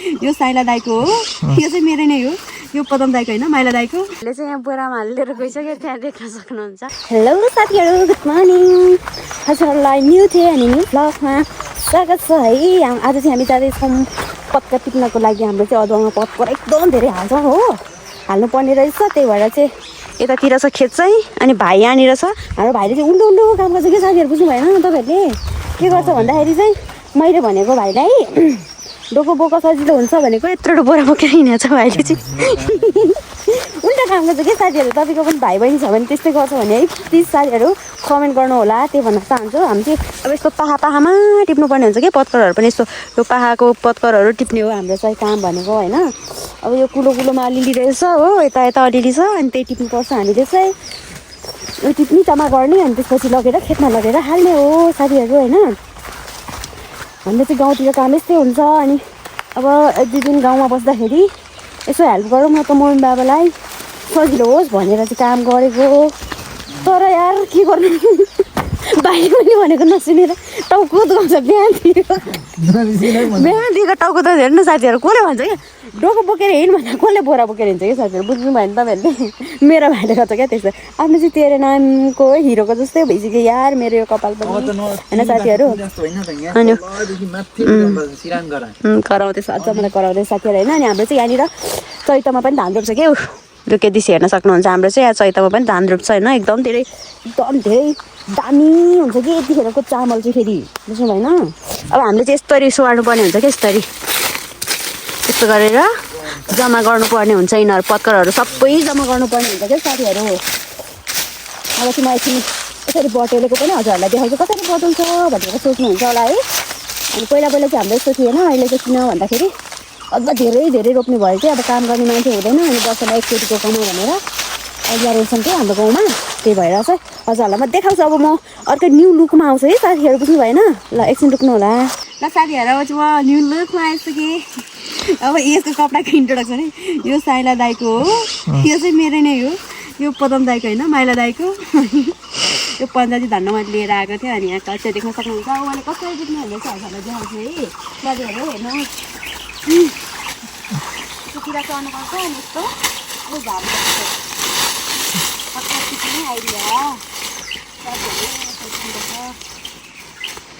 यो साइला दाइको हो, यो चाहिँ मेरो नै हो, यो पदम दाइको होइन, माइला दाइको। अहिले चाहिँ यहाँ बोरामा हालेर गइसक्यो, त्यहाँ देख्न सक्नुहुन्छ। हेलो साथीहरू, गुड मर्निङ। हजुरहरूलाई न्यू डे अनि न्यू ब्लगमा स्वागत छ है। आज चाहिँ हामी जाँदैछौँ पत्कर टिप्नको लागि। हाम्रो चाहिँ अदुवामा पत्कर एकदम धेरै हाल्छ हो, हाल्नुपर्ने रहेछ। त्यही भएर चाहिँ यतातिर छ खेत चाहिँ, अनि भाइ यहाँनिर छ। हाम्रो भाइले चाहिँ उल्टो उल्टो काम गर्छ कि साथीहरू, बुझ्नु भएन तपाईँहरूले? के गर्छ भन्दाखेरि चाहिँ मैले भनेको भाइलाई डोको बोका सजिलो हुन्छ भनेको यत्रो बोरा बोकेर हिँडेको छ भाइले चाहिँ। उल्टा काम गर्छ कि साथीहरू। तपाईँको पनि भाइ बहिनी छ भने त्यस्तै गर्छ भने है प्लिज साथीहरू कमेन्ट गर्नु होला, त्यो भन्न चाहन्छु। हामी चाहिँ अब यस्तो पाहामा टिप्नुपर्ने हुन्छ कि पत्करहरू पनि। यस्तो यो पाहाको पत्करहरू टिप्ने हो हाम्रो चाहिँ काम भनेको होइन। अब यो कुलोमा अलिअलि रहेछ हो, यता यता अलिअलि छ, अनि त्यही टिप्नुपर्छ हामीले चाहिँ। यो टिप्नी जम्मा गर्ने अनि त्यसपछि लगेर खेतमा लगेर हाल्ने हो साथीहरू होइन। हाम्रो चाहिँ गाउँतिर काम यस्तै हुन्छ। अनि अब एक दुई दिन गाउँमा बस्दाखेरि यसो हेल्प गरौँ न त मम्मी बाबालाई, सजिलो होस् भनेर चाहिँ काम गरेको। तर यार के गर्नु, भाइले पनि भनेको नसुनेर टाउको दुखाउँछ बिहानदेखिको टाउको त हेर्नु साथीहरू। कसले भन्छ क्या डोको बोकेर हिँड भन्दा कसले बोरा बोकेर हिँड्छ कि साथीहरू, बुझ्नु भयो नि तपाईँहरूले? मेरो भाइले गर्छ क्या त्यस्तो। आफ्नो चाहिँ तेरो नामको हिरोको जस्तै भइसक्यो यार मेरो यो कपाल पनि होइन साथीहरू। अनि कराउँदैछ अझ मलाई कराउँदैछ साथीहरू होइन। अनि हाम्रो चाहिँ यहाँनिर चैतमा पनि धान रोप्छ क्या। यो केदिसी हेर्न सक्नुहुन्छ, हाम्रो चाहिँ यहाँ चैतमा पनि धान रोप्छ होइन। एकदम धेरै दामी हुन्छ कि यतिखेरको चामल चाहिँ फेरि, बुझ्नु भएन? अब हामीले चाहिँ यस्तरी सोहार्नु पर्ने हुन्छ क्या, यस्तरी यस्तो गरेर जम्मा गर्नुपर्ने हुन्छ। यिनीहरू पत्करहरू सबै जम्मा गर्नुपर्ने हुन्छ क्या साथीहरू। अब चाहिँ म एकछिन यसरी बटुलेको पनि हजुरहरूलाई देखाउँछु कसरी बटुल्छ भनेर सोच्नुहुन्छ होला है। अनि पहिला चाहिँ हाम्रो यस्तो थिएन, अहिले चाहिँ किन भन्दाखेरि अझ धेरै रोप्ने भयो कि अब काम गर्ने मान्छे हुँदैन। अनि वर्षमा एकचोटिको कमाउ भनेर अहिले रोप्छन् क्या हाम्रो गाउँमा। त्यही भएर चाहिँ हजुरहरूलाई म देखाउँछु। अब म अर्को न्यू लुकमा आउँछु है साथीहरू, बुझ्नु भएन? ल एकछिन रुक्नु होला। ल साथीहरू अब चाहिँ म न्यू लुकमा आइसकेँ। अब यसको कपडाको इन्ट्रोडक्सन है, यो साइला दाइको हो, यो चाहिँ मेरो नै हो, यो पदम दाइको होइन, माइला दाइको। यो पन्जाबी धन्न मैले लिएर आएको थिएँ। अनि यहाँ कच्चा देख्न सक्नुहुन्छ। अब मैले कसरी देख्नु भनेर चाहिँ हजुरलाई देखाउँछु है साथीहरू। हेर्नु यस्तोतिर चढ्नुपर्छ अनि यस्तो झार्नु आइडिया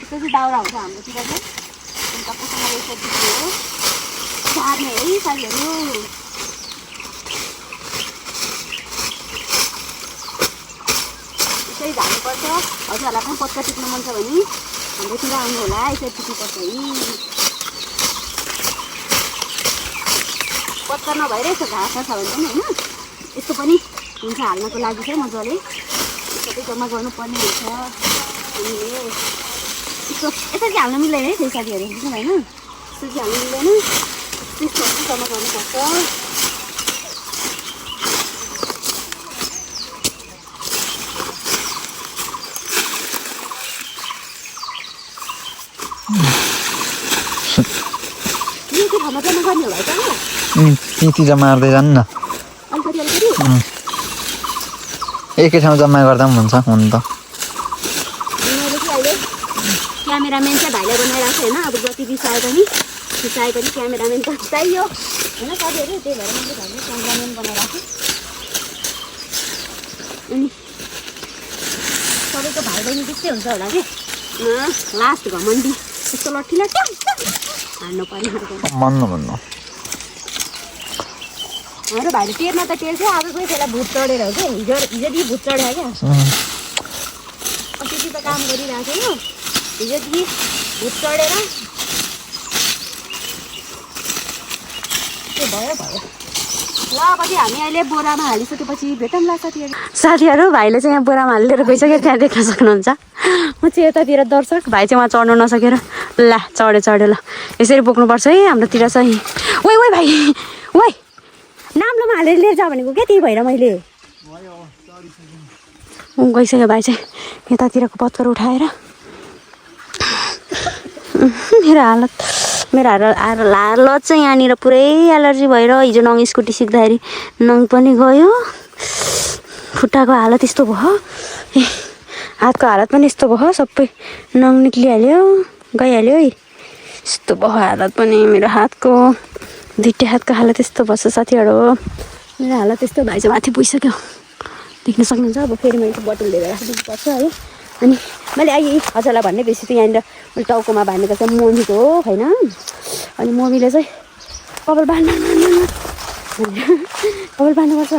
यस्तो चाहिँ दाउरा हुन्छ हाम्रोतिर चाहिँ। अन्त कोसँग यसो टिप्ने हो, झार्ने है साथीहरू। यसरी झार्नुपर्छ। हजुरहरूलाई पनि पत्कर टिप्नु मन छ भने हाम्रोतिर आउनु होला, यसरी टिप्नुपर्छ है। पत्कर नभएर यस्तो घाँस छ भने पनि होइन यस्तो पनि हुन्छ हाल्नको लागि चाहिँ मजाले सबै जम्मा गर्नुपर्ने हुन्छ। हामीले यसरी हाल्नु मिल्दैन है फेरि साथीहरू, बुझ्नु भएन? यसरी हाल्नु मिल्दैन, त्यस्तो जम्मा गर्नुपर्छ। यो चाहिँ ठाउँमा जम्मा गर्ने होला त यति जम्मा मार्दै जानु न, एकै ठाउँ जम्मा गर्दा पनि हुन्छ हुन त। मैले चाहिँ अहिले क्यामेराम्यान चाहिँ भाइलाई बनाइरहेको छु होइन। अब जति बिसाए पनि क्यामेराम्यान त चाहियो होइन साथीहरू। त्यही भएर मैले भाइलाई क्यामेराम्यान बनाइरहेको छु। अनि सबैको भाइ बहिनी त्यस्तै हुन्छ होला कि लास्ट घमण्डी यस्तो लट्ठीलाई हान्नु पर्ने भन्नु हाम्रो भाइले टेर्न त टेर्छ। आज कोही बेला भुत चढेर हो क्या, हिजोदेखि भुत चढ्यो क्या। अस्ति त काम गरिरहेको थियो, हिजोदेखि भुत चढेर त्यो भयो। ल अब चाहिँ हामी अहिले बोरामा हालिसकेपछि भेटौँला साथीहरू। भाइले चाहिँ यहाँ बोरामा हालेर गइसक्यो, त्यहाँ देख्न सक्नुहुन्छ। म चाहिँ यतातिर दर्शक, भाइ चाहिँ उहाँ चढ्नु नसकेर ला चढ्यो ल। यसरी बोक्नुपर्छ है हाम्रोतिर चाहिँ। ओइ भाइ ओइ नाम्लोमा हालेर लिएर जा भनेको क्या, त्यही भएर मैले गइसक्यो। भाइ चाहिँ यतातिरको पत्कर उठाएर मेरो हालत चाहिँ यहाँनिर पुरै एलर्जी भएर हिजो नङ स्कुटी सिक्दाखेरि नङ पनि गयो, खुट्टाको हालत यस्तो भयो, हातको हालत पनि यस्तो भयो, सबै नङ निक्लिहाल्यो, गइहाल्यो है। यस्तो भयो हालत पनि मेरो हातको दुईटै हातको हालत यस्तो भएछ साथीहरू मेरो हालत यस्तो भएछ माथि पुगिसक्यो देख्न सक्नुहुन्छ अब फेरि मैले बोतल लिएर राखिदिनुपर्छ है अनि मैले अहिले हजुरलाई भन्ने बेसी त यहाँनिर मैले टाउकोमा बाँधेको चाहिँ मम्मीको हो होइन अनि मम्मीले चाहिँ कपाल बाँध्नुपर्छ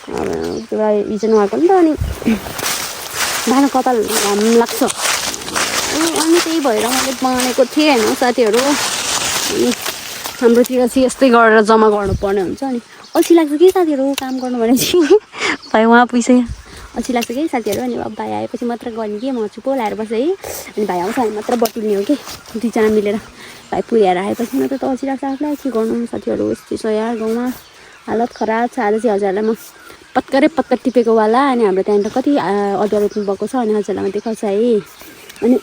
अब हिजो नआएको नि त अनि बाँध्नु कपाल घाम लाग्छ अनि त्यही भएर मैले बाँधेको थिएँ होइन साथीहरू अनि हाम्रोतिर चाहिँ यस्तै गरेर जम्मा गर्नुपर्ने हुन्छ अनि अल्छी लाग्छ कि साथीहरू काम गर्नु भने चाहिँ भाइ उहाँ पुगिसक्यो अल्छी लाग्छ कि साथीहरू अनि अब भाइ आएपछि मात्र गर्ने कि म चुप्पो लाएर बस्छ है अनि भाइ आउँछ अनि मात्र बटुल्ने हो कि दुईजना मिलेर भाइ पुगेर आएपछि मात्र त अल्छी लाग्छ आफूलाई के गर्नु साथीहरू यस्तो छ यार गाउँमा हालत खराब छ आज चाहिँ हजुरलाई म पत्कर टिपेको वाला अनि हाम्रो त्यहाँनिर कति अदुवा रोप्नु भएको छ अनि हजुरलाई देखाउँछ है अनि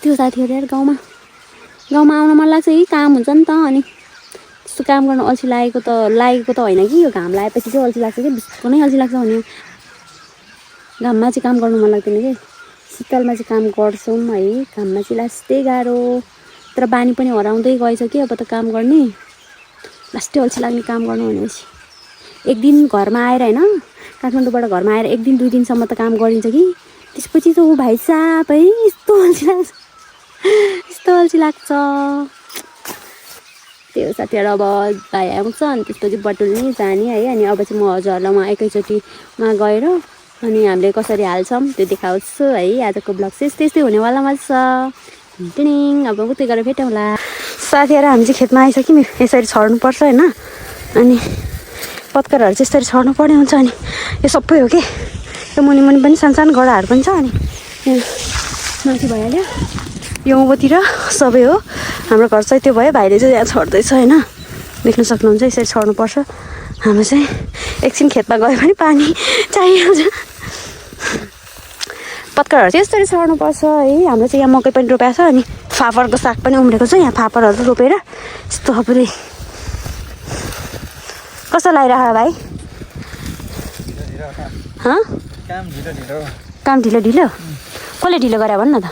त्यो साथीहरू यार गाउँमा आउन मन लाग्छ है काम हुन्छ नि त अनि त्यस्तो काम गर्नु अल्छी लागेको त होइन कि यो घाम लागेपछि चाहिँ अल्छी लाग्छ कि बिस्को नै अल्छी लाग्छ भने घाममा चाहिँ काम गर्नु मन लाग्दैन कि शीतलमा चाहिँ काम गर्छौँ है घाममा चाहिँ लास्टै गाह्रो तर बानी पनि हराउँदै गएछ कि अब त काम गर्ने लास्टै अल्छी लाग्ने काम गर्नु भनेपछि एक दिन घरमा आएर होइन काठमाडौँबाट घरमा आएर एक दिन 2 दिनसम्म त काम गरिन्छ कि त्यसपछि त ऊ भाइ साप है यस्तो अल्छी लाग्छ त्यो साथीहरू अब भाइ आउँछ अनि त्यसपछि बटुल्ने जाने है अनि अब चाहिँ म हजुरहरूलाई उहाँ एकैचोटिमा गएर अनि हामीले कसरी हाल्छौँ त्यो देखाउँछु है आजको ब्लग चाहिँ त्यस्तै हुनेवालामा छ टिनिङ अब उतै गरेर भेटौँला साथीहरू हामी चाहिँ खेतमा आइसक्यौँ यसरी छर्नुपर्छ होइन अनि पत्करहरू चाहिँ यसरी छर्नु पर्ने हुन्छ अनि यो सबै हो कि यो मुनि पनि सानो गडाहरू पनि छ अनि माथि भइहाल्यो यो उँभोतिर सबै हो हाम्रो घर चाहिँ त्यो भयो भाइले चाहिँ यहाँ छर्दैछ होइन देख्न सक्नुहुन्छ यसरी छर्नुपर्छ हाम्रो चाहिँ एकछिन खेतमा गयो भने पानी चाहिहाल्छ पत्करहरू चाहिँ यसरी छर्नुपर्छ है हाम्रो चाहिँ यहाँ मकै पनि रोपेको छ अनि फापरको साग पनि उम्रेको छ यहाँ फापरहरू रोपेर यस्तो सबैले कस्तो लागिरहेको भाइ काम ढिलो कसले ढिलो गरे भन् न त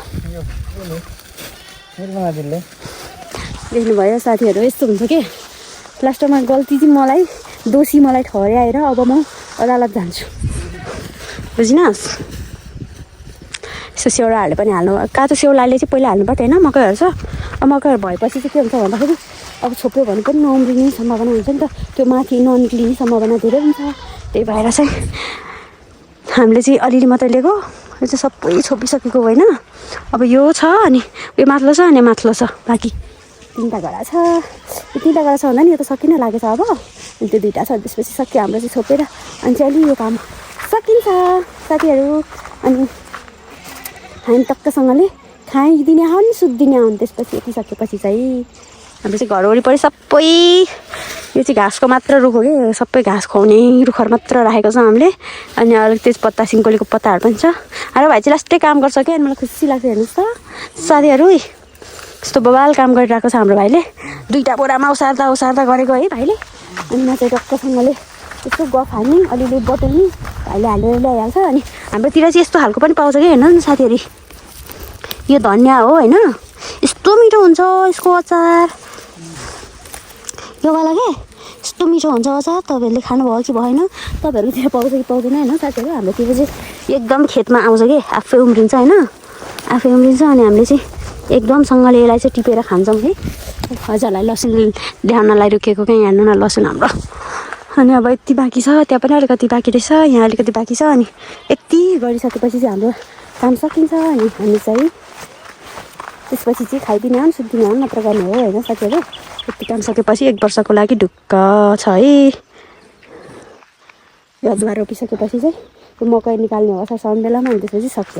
देख्नुभयो साथीहरू यस्तो हुन्छ कि लास्टमा गल्ती चाहिँ दोषी मलाई ठहर्याएर अब म अदालत जान्छु बुझिनस् यस्तो सेउराहरूले पनि हाल्नु काँचो सेउलाले चाहिँ पहिला हाल्नुपर्छ होइन मकैहरू छ अब मकैहरू भएपछि चाहिँ के हुन्छ भन्दाखेरि अब छोप्यो भने पनि नउम्रिने सम्भावना हुन्छ नि त त्यो माथि ननिक्लिने सम्भावना धेरै हुन्छ त्यही भएर चाहिँ हामीले चाहिँ अलिअलि मात्रै लिएको यो चाहिँ सबै छोपिसकेको होइन अब यो छ अनि उयो माथिल्लो छ अनि माथिल्लो छ बाँकी 3टा गडा छ यो 3टा गडा छ भन्दा नि यो त सकिन लागेछ अब अनि त्यो 2टा छ त्यसपछि सक्यो हाम्रो चाहिँ छोपेर अनि चाहिँ अलि यो काम सकिन्छ साथीहरू अनि हामी टक्कसँगले खाइदिने आउन् सुत्दिने आउन् त्यसपछि यति सकेपछि चाहिँ हाम्रो चाहिँ घर वरिपरि सबै यो चाहिँ घाँसको मात्र रुख हो कि सबै घाँस खुवाउने रुखहरू मात्र राखेको छ हामीले अनि अलिक तेजपत्ता सिन्कोलीको पत्ताहरू पनि छ र भाइ चाहिँ लास्टै काम गर्छ क्या अनि मलाई खुसी लाग्छ हेर्नुहोस् त साथीहरू यस्तो बबाल काम गरिरहेको छ हाम्रो भाइले 2टा बोरामा उसार्दा गरेको है भाइले अनि म चाहिँ टक्कसँगले यस्तो गफ हाल्ने अलिअलि बटुल्ने भाइले हालेर ल्याइहाल्छ अनि हाम्रोतिर चाहिँ यस्तो खालको पनि पाउँछ कि हेर्नु न साथीहरू यो धनियाँ हो होइन यस्तो मिठो हुन्छ यसको अचार यो वाला के यस्तो मिठो हुन्छ अचार तपाईँहरूले खानुभयो कि भएन तपाईँहरूतिर पाउँछ कि पाउँदैन होइन साथीहरू हाम्रोतिर चाहिँ एकदम खेतमा आउँछ कि आफै उम्रिन्छ होइन आफै उम्रिन्छ अनि हामीले चाहिँ एकदमसँगले यसलाई चाहिँ टिपेर खान्छौँ है हजुरलाई लसुन ल्याउनलाई रुकेको क्या हेर्नु न लसुन हाम्रो अनि अब यति बाँकी छ त्यहाँ पनि अलिकति बाँकी रहेछ यहाँ अलिकति बाँकी छ अनि यति गरिसकेपछि चाहिँ हाम्रो काम सकिन्छ अनि हामी चाहिँ त्यसपछि चाहिँ खाइदिने हो सुत्दिने हो मात्र गर्ने हो होइन साथीहरू यति काम सकेपछि 1 वर्षको लागि ढुक्क छ है यो अदुवा रोपिसकेपछि चाहिँ त्यो मकै निकाल्ने हो असार साउन बेलामा अनि त्यसपछि सक्छ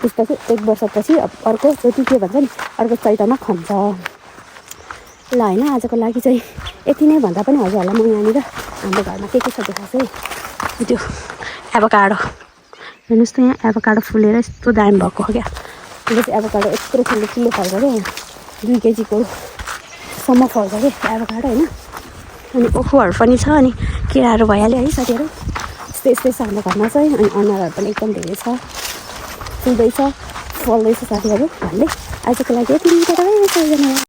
त्यसपछि 1 वर्षपछि अर्को जति के भन्छ नि अर्को चैतमा खन्छ ल होइन आजको लागि चाहिँ यति नै भन्दा पनि हजुरहरूलाई म यहाँनिर हाम्रो घरमा के छ देखाएको है त्यो एभोकाडो हेर्नुहोस् त यहाँ एभोकाडो फुलेर यस्तो दामी भएको हो क्या यो चाहिँ एभोकाडो यत्रो ठुलो फल्छ क्या 2 केजीको सम्म फल्छ कि एभोकाडो होइन अनि ओखुहरू पनि छ अनि केराहरू भइहाल्यो है साथीहरू यस्तै छ हाम्रो घरमा चाहिँ अनि अनारहरू पनि एकदम धेरै छ फुल्दैछ फल्दैछ साथीहरू हामीले आजको लागि यति, टाटा बाई बाई सबैजनालाई।